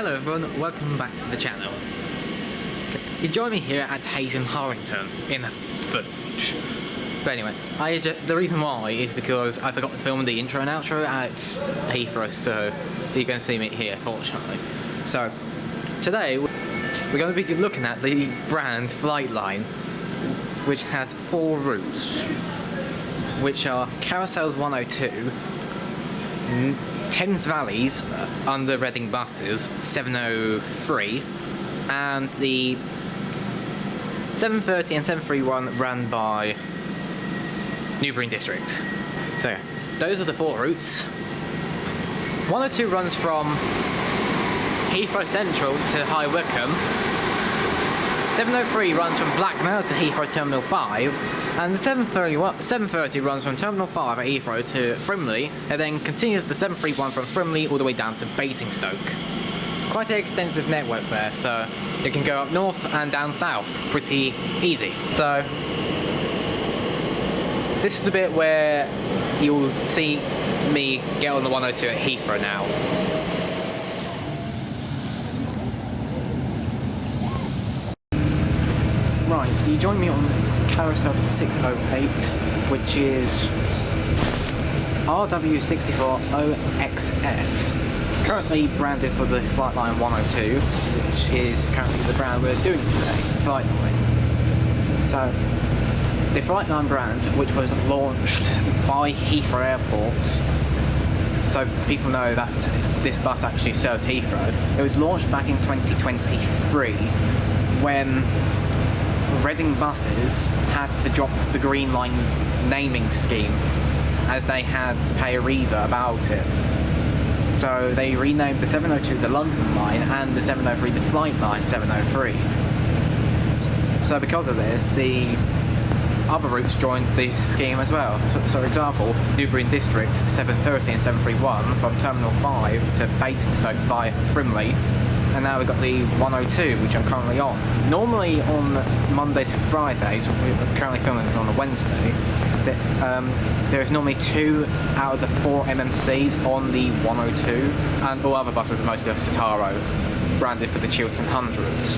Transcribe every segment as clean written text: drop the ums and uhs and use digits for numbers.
Hello everyone, welcome back to the channel. You join me here at Hayes and Harrington in a footage. But anyway, the reason why is because I forgot to film the intro and outro at Heathrow, so you're going to see me here, fortunately. So, today we're going to be looking at the brand FlightLine, which has 4 routes, which are Carousel 102, Thames Valley's under readingbuses 703, and the 730 and 731 run by Newbury District. So those are the 4 routes. 102 runs from Heathrow Central to High Wycombe. 703 runs from Bracknell to Heathrow Terminal 5, and the 730 runs from Terminal 5 at Heathrow to Frimley, and then continues the 731 from Frimley all the way down to Beaconsfield. Quite an extensive network there, so you can go up north and down south pretty easy. So this is the bit where you'll see me get on the 102 at Heathrow now. Right, so you join me on this Carousel 608, which is RW64OXF, currently branded for the FlightLine 102, which is currently the brand we're doing today, FlightLine. So, the FlightLine brand, which was launched by Heathrow Airport, so people know that this bus actually serves Heathrow, it was launched back in 2023, when readingbuses had to drop the Green Line naming scheme as they had to pay a Arriva about it. So they renamed the 702 the London line and the 703 the FlightLine 703. So because of this, the other routes joined the scheme as well. So for example, Newbury District 730 and 731 from Terminal 5 to Basingstoke via Frimley. And now we've got the 102, which I'm currently on. Normally on Monday to Fridays, we're currently filming this on a Wednesday, there's normally 2 out of the 4 MMCs on the 102, and all other buses are mostly Citaro, branded for the Chiltern Hundreds.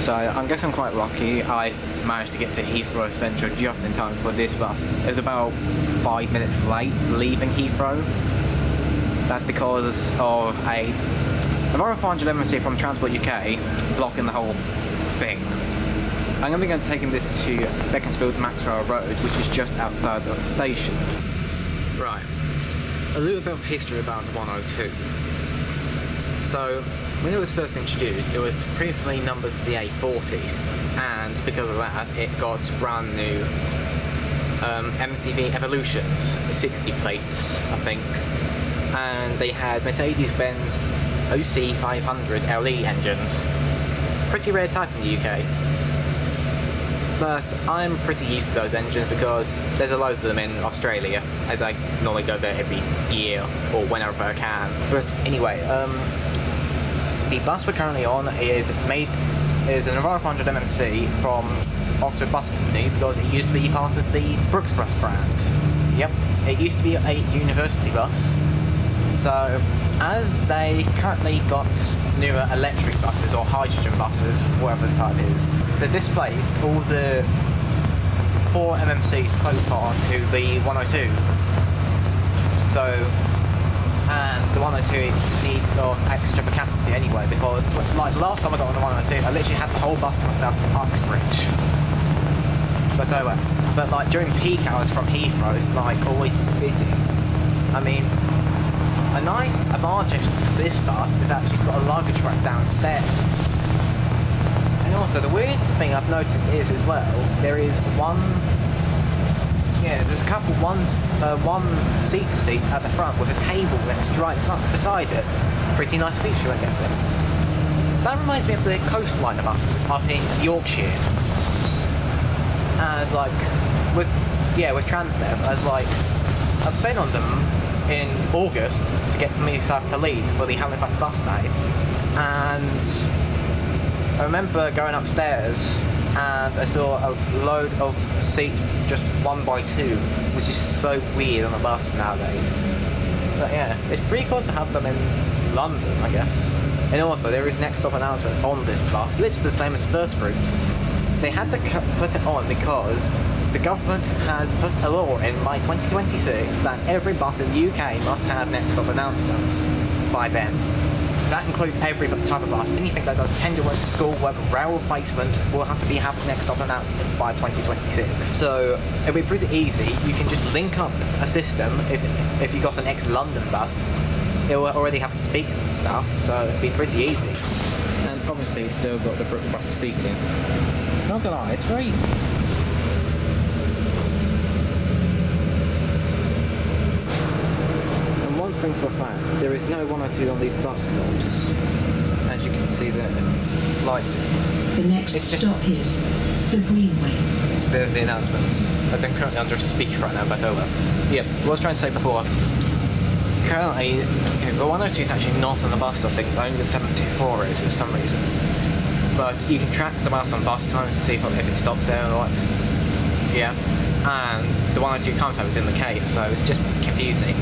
So I guess I'm quite lucky. I managed to get to Heathrow Central just in time for this bus. It was about 5 minutes late leaving Heathrow. That's because of a Royal 500 MMC from Transport UK blocking the whole thing. I'm going to be taking this to Beaconsfield Maxwell Road, which is just outside of the station. Right, a little bit of history about the 102. So, when it was first introduced, it was previously numbered the A40, and because of that, it got brand new MCV Evolutions, 60 plates, I think, and they had Mercedes-Benz OC 500 LE engines. Pretty rare type in the UK. But I'm pretty used to those engines because there's a load of them in Australia, as I normally go there every year or whenever I can. But anyway, the bus we're currently on is an Aurora 500 MMC from Oxford Bus Company because it used to be part of the Brooks Bus brand. Yep, it used to be a university bus. So, as they currently got newer electric buses or hydrogen buses, whatever the type is, they displaced all the 4 MMCs so far to the 102. So, and the 102 needs extra capacity anyway, because like the last time I got on the 102, I literally had the whole bus to myself to Uxbridge. But but like during peak hours from Heathrow, it's like always busy. I mean, a nice advantage to this bus is actually it's got a luggage rack downstairs. And also the weird thing I've noted is as well, there's a couple one-seater seats at the front with a table next to right beside it. Pretty nice feature, I guess. That reminds me of the coastline buses up in Yorkshire. As like with Transdev, as like I've been on them in August to get from East South to Leeds for the Halifax bus day, and I remember going upstairs and I saw a load of seats just 1 by 2, which is so weird on a bus nowadays. But yeah, it's pretty cool to have them in London, I guess. And also, there is next stop announcements on this bus, literally the same as first groups. They had to put it on because the government has put a law in by 2026 that every bus in the UK must have next stop announcements by then. That includes every type of bus. Anything that does tender work, school work, rail replacement will have to have next stop announcements by 2026. So it'll be pretty easy. You can just link up a system if you got an ex-London bus. It will already have speakers and stuff, so it'll be pretty easy. And obviously it's still got the bus seating. Not gonna lie, it's very... And one thing for a fact, there is no 102 on these bus stops. As you can see there. Like... The next stop is the Greenway. There's the announcements. As I'm currently under a speaker right now, but oh well. Yeah, what I was trying to say before. Currently, okay, the 102 is actually not on the bus stop things, only the 724 is for some reason. But you can track the bus on bus times to see if it stops there or what. Yeah. And the 102 timetable is in the case, so it's just confusing.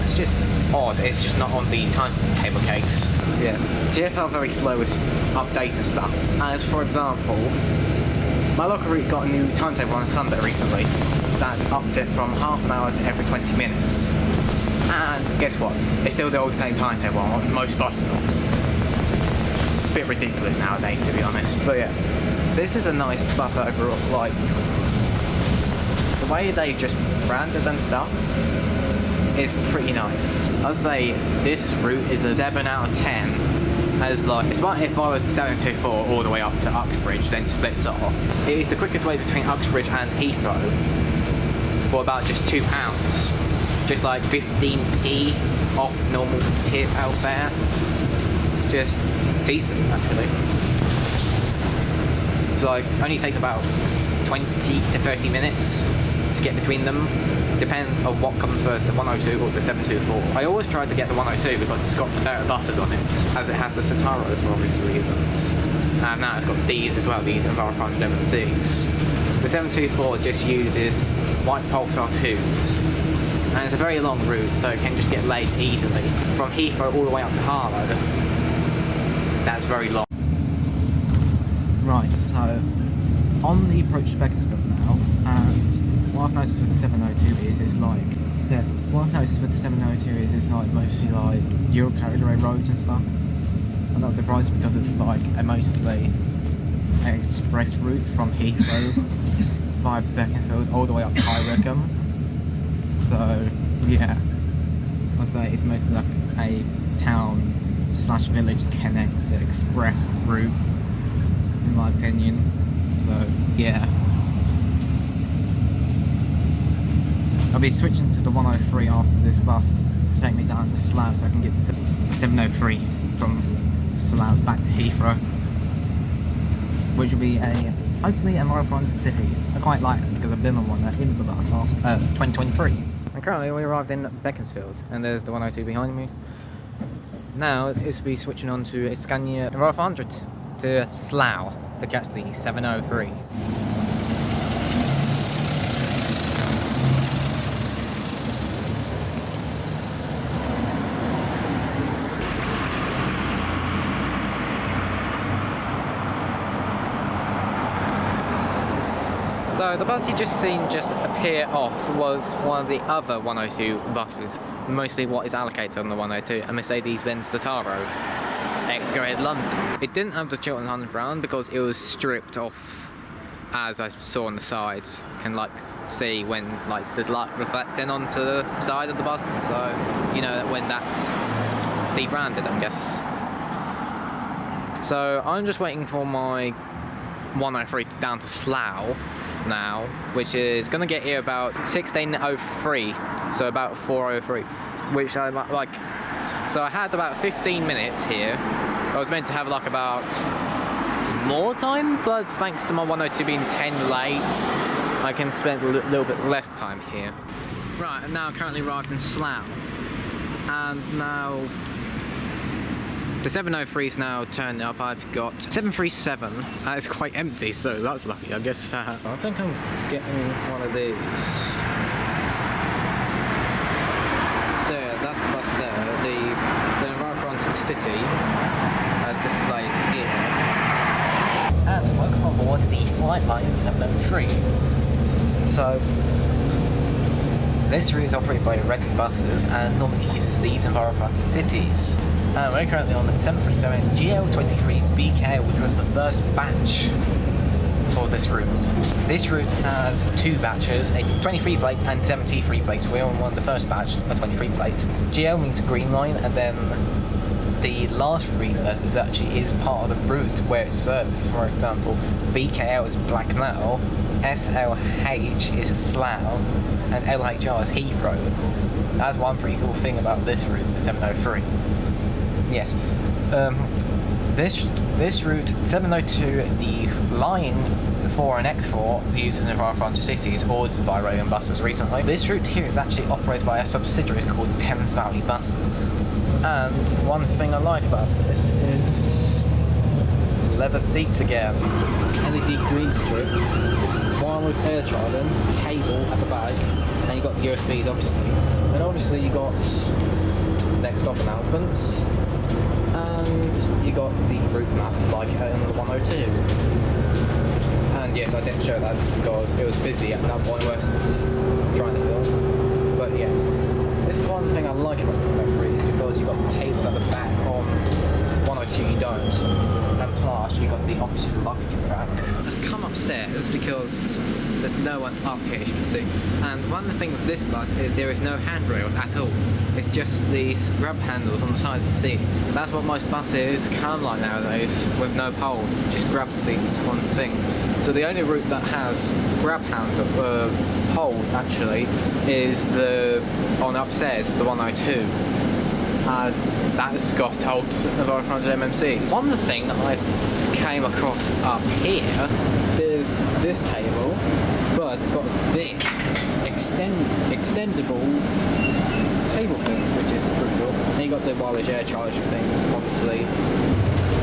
It's just odd, it's just not on the timetable case. Yeah. TfL are very slow with updating stuff. As for example, my local route got a new timetable on Sunday recently that upped it from half an hour to every 20 minutes. And guess what? It's still the old same timetable on most bus stops. Bit ridiculous nowadays, to be honest. But yeah, this is a nice bus overall. Like, the way they just branded and stuff is pretty nice. I'd say this route is a 7 out of 10. As like, it's like if I was 724 all the way up to Uxbridge, then splits it off. It is the quickest way between Uxbridge and Heathrow for about just £2. Just like 15p off normal tip out there. Just decent, actually. It's like only take about 20 to 30 minutes to get between them. Depends on what comes first, the 102 or the 724. I always tried to get the 102 because it's got the better buses on it, as it has the Citaros for obvious reasons. And now it's got these as well, these Envirophone The 724 just uses white Pulsar 2s. And it's a very long route, so it can just get laid easily. From Heathrow all the way up to Harlow. That's very long. Right, so on the approach to Beaconsfield now, and what I've noticed with the 702 is it's like, so what I've noticed with the 702 is it's like mostly like Europe carriageway roads and stuff. I'm not surprised because it's like a mostly express route from Heathrow via Beaconsfield all the way up to High Wycombe. So yeah, I'll say it's mostly like a town/village connect express route, in my opinion. So yeah, I'll be switching to the 103 after this bus to take me down to Slough, so I can get the 703 from Slough back to Heathrow, which will be hopefully a more fun city. I quite like it because I've been on one in the bus last 2023. And currently we arrived in Beaconsfield, and there's the 102 behind me. Now it's be switching on to a Scania 500 to Slough to catch the 703. So the bus you just seen just appear off was one of the other 102 buses, mostly what is allocated on the 102, a Mercedes-Benz Citaro, ex-Go Ahead London. It didn't have the Chiltern Hunter Brown because it was stripped off, as I saw on the side. You can like see when like there's light reflecting onto the side of the bus, so you know when that's debranded, I guess. So I'm just waiting for my 103 down to Slough now, which is gonna get here about 16:03, so about 4:03, which I like. So I had about 15 minutes here. I was meant to have like about more time, but thanks to my 102 being 10 late, I can spend a little bit less time here. Right, I'm now currently arrived in Slough, and now the 703 is now turned up. I've got 737. It's quite empty, so that's lucky, I guess. I think I'm getting one of these. So yeah, that's city displayed here. And welcome on board the FlightLine 703. So, this route is operated by readingbuses and normally uses these environmental cities. And we're currently on the 737 GL23BK, which was the first batch for this route. This route has two batches, a 23 plate and 73 plates. We're on the first batch, a 23 plate. GL means green line, and then the last readers is part of the route where it serves. For example, BKL is Bracknell, SLH is Slough, and LHR is Heathrow. That's one pretty cool thing about this route, the 703. Yes. This route, 702, the line 4 and X4 used in environmental cities, ordered by readingbuses recently. This route here is actually operated by a subsidiary called Thames Valley Buses. And one thing I like about this is leather seats again, LED green strip, wireless air charging, table at the back, and you got USBs obviously. And obviously you got next stop announcements, and you got the route map like in the 102. And yes, I didn't show that just because it was busy at that point where I was trying to film. But yeah, this is one thing I like about 703 is because you got tables at the back. On 102 you don't. And plus you got the opposite luggage rack. I've come upstairs because there's no one up here, as you can see. And one thing with this bus is there is no handrails at all. It's just these grab handles on the side of the seats. That's what most buses come like nowadays, with no poles, just grab seats on the thing. So the only route that has grab handle poles actually is the on upstairs, the 102. As that has got old environmental MMC. One thing that I came across up here There's this table, but it's got this extendable table thing, which is pretty cool. And you got the wireless air charger things, obviously.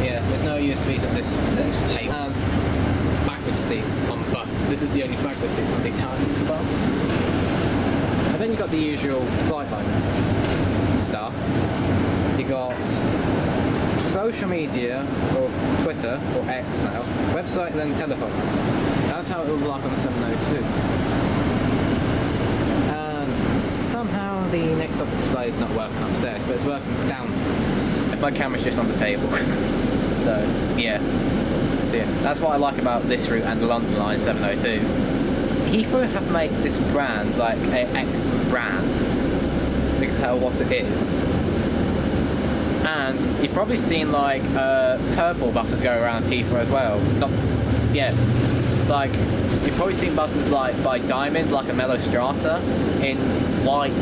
Yeah, there's no USBs on this table. And backward seats on the bus. This is the only backward seats on the Italian bus. And then you got the usual FlightLine stuff. You got social media, or Twitter, or X now, website, then telephone. That's how it was like on the 702. And somehow the next up display is not working upstairs, but it's working downstairs. my camera's just on the table. So yeah, that's what I like about this route and the London Line 702. Heathrow have made this brand like an excellent brand. You can tell what it is. And you've probably seen like purple buses go around Heathrow as well. Like you've probably seen buses like by Diamond, like a Mellow Strata, in white,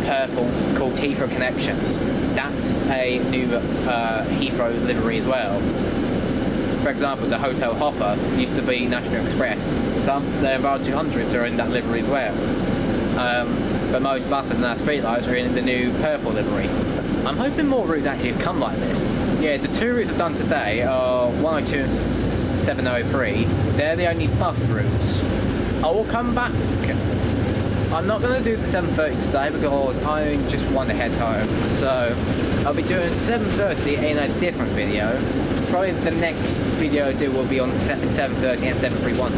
purple, called Heathrow Connections. That's a new Heathrow livery as well. For example, the Hotel Hopper used to be National Express. Some the Enviro 200s are in that livery as well. But most buses now streetlights are in the new purple livery. I'm hoping more routes actually come like this. Yeah, the two routes I've done today are 102 and 703. They're the only bus routes. I will come back. I'm not going to do the 730 today because I just want to head home. So I'll be doing 730 in a different video. Probably the next video I do will be on the 730 and 731,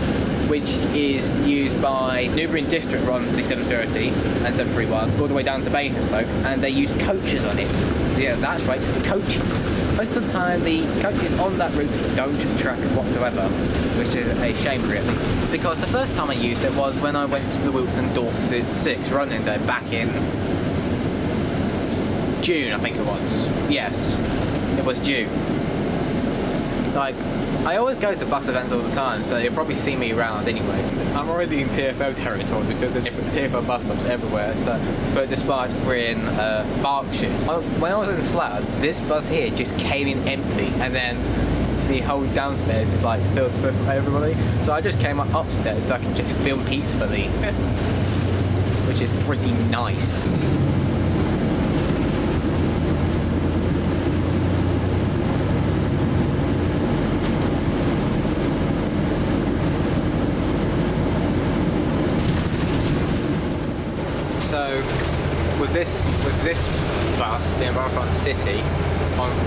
which is used by Newbury District on the 730 and 731 all the way down to Beaconsfield, and they use coaches on it. Yeah, that's right, coaches. Most of the time the coaches on that route don't track whatsoever, which is a shame really. Because the first time I used it was when I went to the Wilson Dorset 6 running day back in June, I think it was. Yes, it was June. Like, I always go to bus events all the time, so you'll probably see me around anyway. I'm already in TfL territory because there's different TfL bus stops everywhere, so, but despite we're in Berkshire. When I was in Slough, this bus here just came in empty, and then the whole downstairs is like filled with everybody. So I just came up upstairs so I could just film peacefully, which is pretty nice. So with this bus, the Enviro on city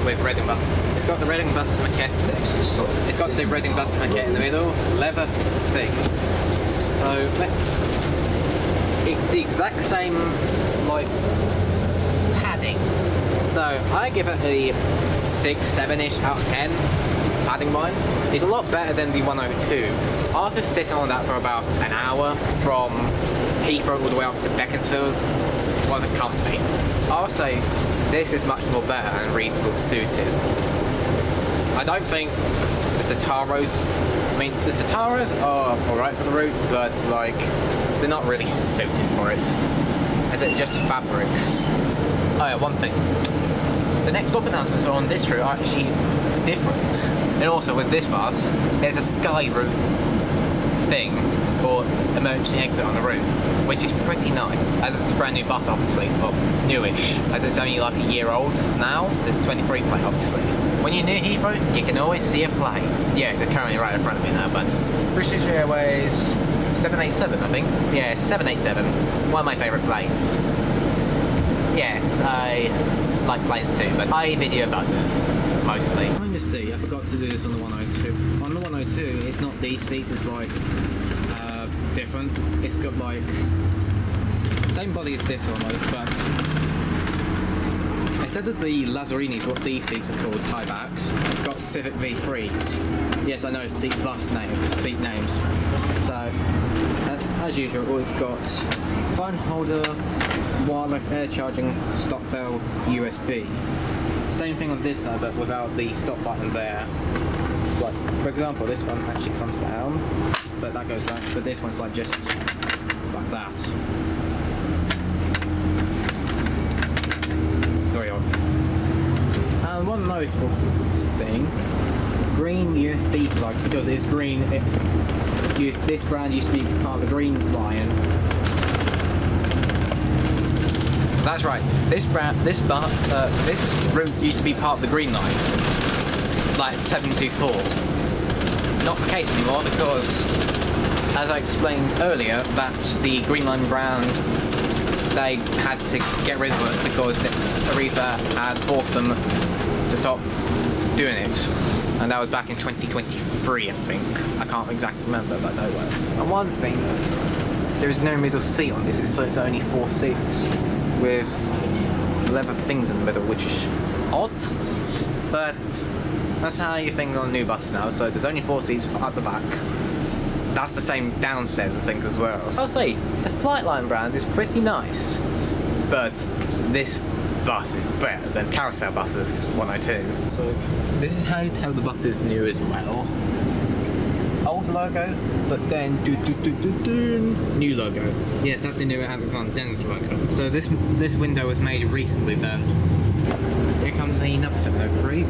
with Reading buses. It's got the Reading buses maquette. It's got the Reading buses maquette in the middle, leather thing. So it's the exact same like padding. So I give it a 6, 7-ish out of 10 padding wise. It's a lot better than the 102. After sitting on that for about an hour from Heathrow all the way up to Beaconsfield, wasn't comfy. I'll say this is much more better and reasonably suited. I don't think the Citaros, I mean the Citaros are alright for the route, but like they're not really suited for it, as it's just fabrics. Oh yeah, one thing. The next stop announcements on this route are actually different. And also with this bus, there's a sky roof thing, or emergency exit on the roof, which is pretty nice, as it's a brand new bus obviously, or newish, as it's only like a year old now. There's 23 plate obviously. When you're near Heathrow, you can always see a plane. Yeah, it's currently right in front of me now, but British Airways 787 I think. Yeah, it's a 787, one of my favourite planes. Yes, I like planes too, but I video buses mostly. I'm trying to see, I forgot to do this on the 102. On the 102, it's not these seats, it's like different. It's got like same body as this almost, but instead of the Lazzarinis, what these seats are called, high backs, it's got Civic V3s. Yes, I know, seat names. So as usual, it's got phone holder, wireless air charging, stop bell, USB. Same thing on this side, but without the stop button there. Like, for example, this one actually comes down, but that goes back, but this one's like just like that. Very odd. And one notable thing, green USB plugs, because it's green, this brand used to be part of the Green Line. That's right. This route used to be part of the Green Line, like 724. Not the case anymore because, as I explained earlier, that the Green Line brand, they had to get rid of it because Aviva had forced them to stop doing it, and that was back in 2023, I think. I can't exactly remember, but oh well. And one thing, there is no middle seat on this, so it's only 4 seats with leather things in the middle, which is odd, but that's how you think on new buses now. So there's only 4 seats at the back. That's the same downstairs, I think, as well. I'll say the FlightLine brand is pretty nice, but this bus is better than Carousel Buses 102. So this is how you tell the bus is new as well. Old logo, but then new logo. Yes, that's the new Alexander Dennis logo. So this window was made recently then. Here comes the number 703.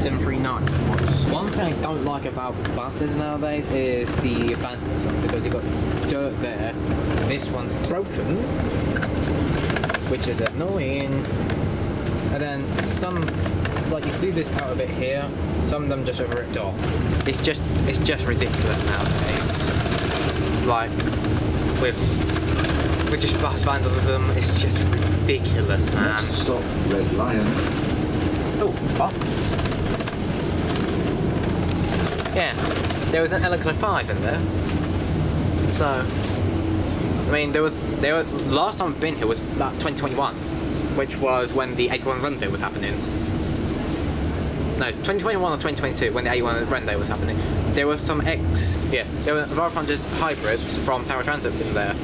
739. One thing I don't like about buses nowadays is the vandalism, because you've got dirt there. This one's broken, which is annoying. And then some, like you see this out a bit here, some of them just are ripped off. It's just ridiculous nowadays. Like with just bus vandalism, it's just ridiculous, man. Next stop, Red Lion. Oh, buses. Yeah, there was an LX05 in there. So, I mean, there was last time I've been here was about 2021, which was when the 81 run day was happening. No, 2021 or 2022, when the 81 run day was happening. There were some there were 500 hybrids from Tower Transit in there.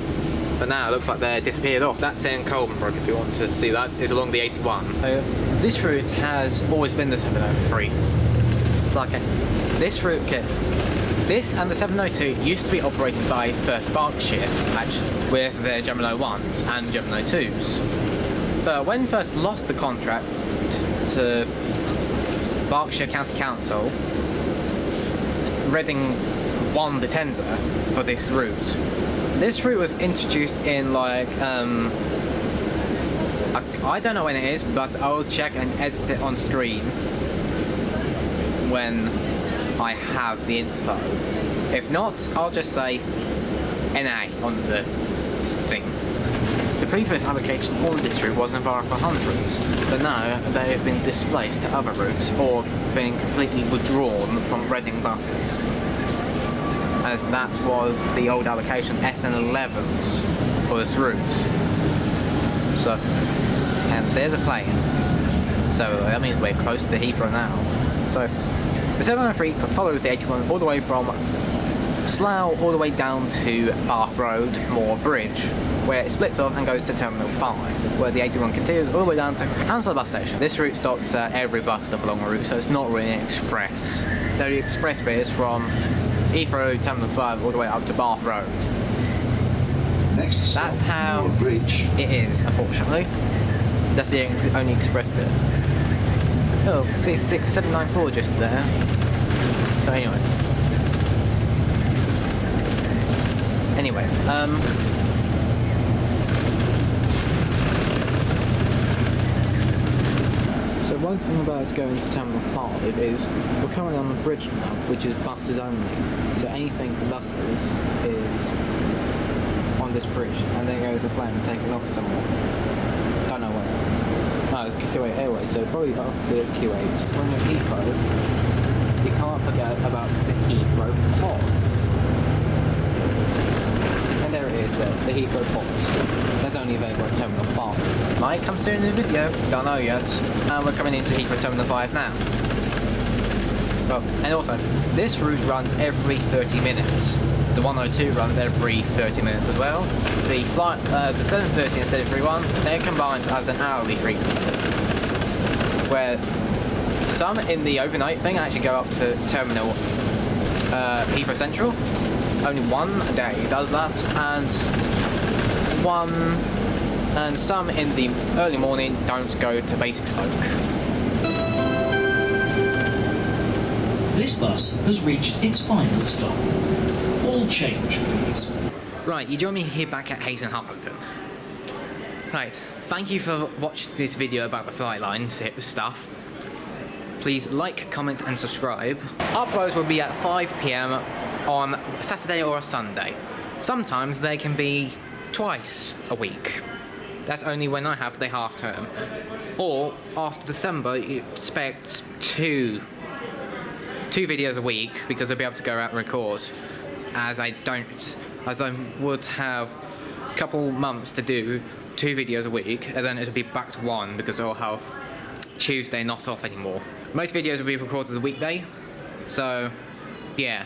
But now it looks like they're disappeared off. That's in Colburn, if you want to see that, is along the 81. This route has always been the 703. It's like this route, this and the 702 used to be operated by First Berkshire, actually, with their Gemini 1s and Gemini 2s. But when First lost the contract to Berkshire County Council, Reading won the tender for this route. This route was introduced in like, I don't know when it is, but I'll check and edit it on screen when I have the info. If not, I'll just say NA on the thing to previous allocation on this route was in bar for hundreds, but now they have been displaced to other routes or been completely withdrawn from readingbuses, as that was the old allocation SN11s for this route. So, and there's a plane, so that means we're close to Heathrow now. So the 703 follows the 81 all the way from Slough all the way down to Bath Road, Moor Bridge, where it splits off and goes to Terminal 5, where the 81 continues all the way down to Carousel Bus Station. This route stops at every bus stop along the route, so it's not really an express. The only express bit is from Heathrow, Terminal 5 all the way up to Bath Road. Next stop, That's how Moor Bridge. it is, unfortunately. That's the only express bit. Oh, see 6794 just there. So anyway. So one thing about going to Terminal 5 is we're currently on the bridge now, which is buses only. So anything buses is on this bridge, and then goes the plane taking off somewhere. Don't know where. No, it's Q8 Airways, so probably after Q8. When you're Heathrow, you can't forget about the Heathrow pods. And there it is there, the Heathrow pods. That's only available at Terminal 5. Might come soon in the video, don't know yet. And we're coming into Heathrow Terminal 5 now. Oh, and also, this route runs every 30 minutes. The 102 runs every 30 minutes as well. The 730 and 731, they're combined as an hourly frequency. Where some in the overnight thing actually go up to Terminal Heathrow Central. Only one a day does that, and some in the early morning don't go to Beaconsfield. This bus has reached its final stop. All change, please. Right, you join me here back at Hayes and Harpington. Right, thank you for watching this video about the FlightLine stuff. Please like, comment and subscribe. Uploads will be at 5 PM on a Saturday or a Sunday. Sometimes they can be twice a week. That's only when I have the half term. Or after December, you expect two videos a week, because I'll be able to go out and record. As I would have a couple months to do 2 videos a week, and then it'll be back to 1 because I'll have Tuesday not off anymore. Most videos will be recorded the weekday, so yeah.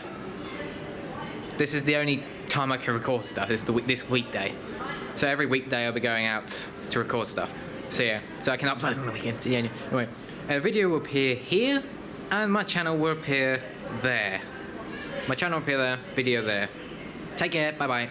This is the only time I can record stuff, is this weekday. So every weekday I'll be going out to record stuff. So yeah, so I can upload on the weekend. Yeah, anyway, a video will appear here, and my channel will appear there. My channel will appear there, video there. Take care, bye bye.